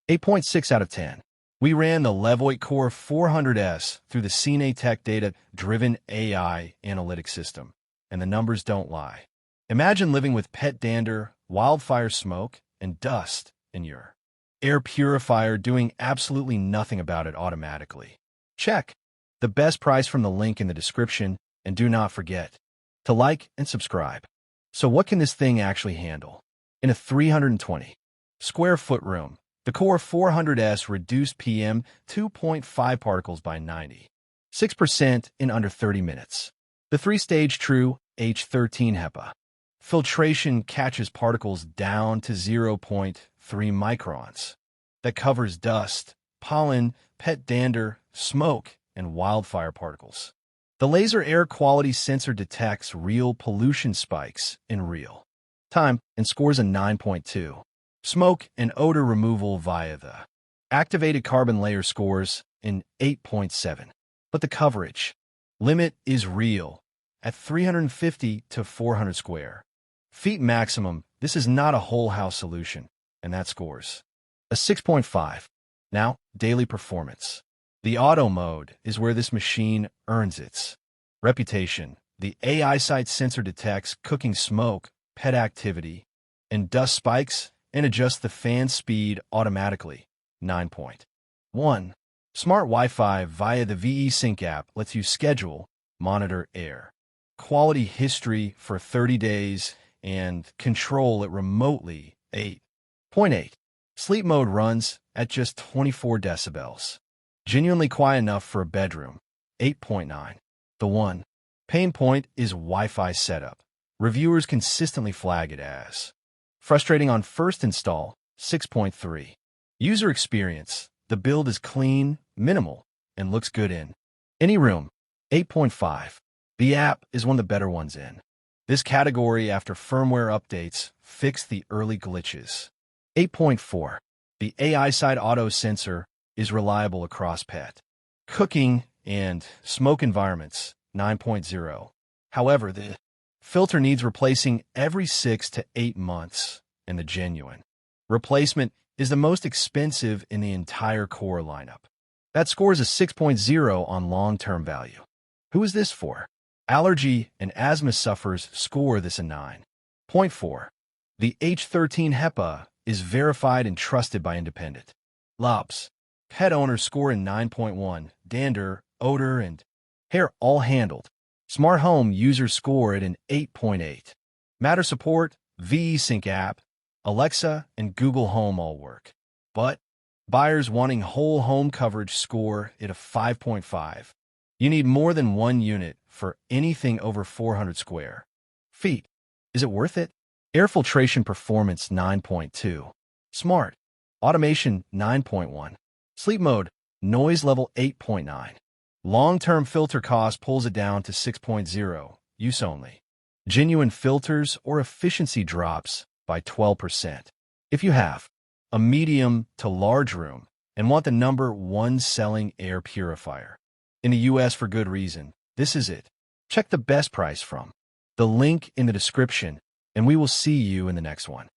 8.6 out of 10. We ran the Levoit Core 400S through the CineTech Data-Driven AI Analytics system, and the numbers don't lie. Imagine living with pet dander, wildfire smoke, and dust in your air purifier doing absolutely nothing about it automatically. Check the best price from the link in the description, and do not forget to like and subscribe. So what can this thing actually handle? In a 320 square foot room, the Core 400S reduced PM 2.5 particles by 96% in under 30 minutes. The 3-stage true H13 HEPA filtration catches particles down to 0.3 microns. That covers dust, pollen, pet dander, smoke, and wildfire particles. The laser air quality sensor detects real pollution spikes in real time and scores a 9.2. Smoke and odor removal via the activated carbon layer scores an 8.7. But the coverage limit is real at 350 to 400 square feet maximum. This is not a whole house solution, and that scores a 6.5. Now, daily performance. The auto mode is where this machine earns its reputation. The AI site sensor detects cooking smoke, pet activity, and dust spikes and adjusts the fan speed automatically. 9.1. Smart Wi-Fi via the VE Sync app lets you schedule, monitor air quality history for 30 days, and control it remotely. 8.8. Sleep mode runs at just 24 decibels. Genuinely quiet enough for a bedroom. 8.9. The one pain point is Wi-Fi setup. Reviewers consistently flag it as frustrating on first install. 6.3. User experience. The build is clean, minimal, and looks good in any room. 8.5. The app is one of the better ones in this category after firmware updates fix the early glitches. 8.4. The AI side auto sensor is reliable across pet, cooking, and smoke environments. 9.0. However, the filter needs replacing every 6 to 8 months, and the genuine replacement is the most expensive in the entire Core lineup. That scores a 6.0 on long-term value. Who is this for? Allergy and asthma sufferers score this a 9.4. The H13 HEPA is verified and trusted by independent labs. Pet owners score in 9.1. Dander, odor, and hair all handled. Smart home users score at an 8.8. Matter support, VE Sync app, Alexa, and Google Home all work. But buyers wanting whole home coverage score at a 5.5. You need more than one unit for anything over 400 square feet. Is it worth it? Air filtration performance 9.2. Smart automation 9.1. Sleep mode, noise level 8.9. Long-term filter cost pulls it down to 6.0. Use only. Genuine filters or efficiency drops by 12%. If you have a medium to large room and want the #1 selling air purifier in the US for good reason, this is it. Check the best price from the link in the description, and we will see you in the next one.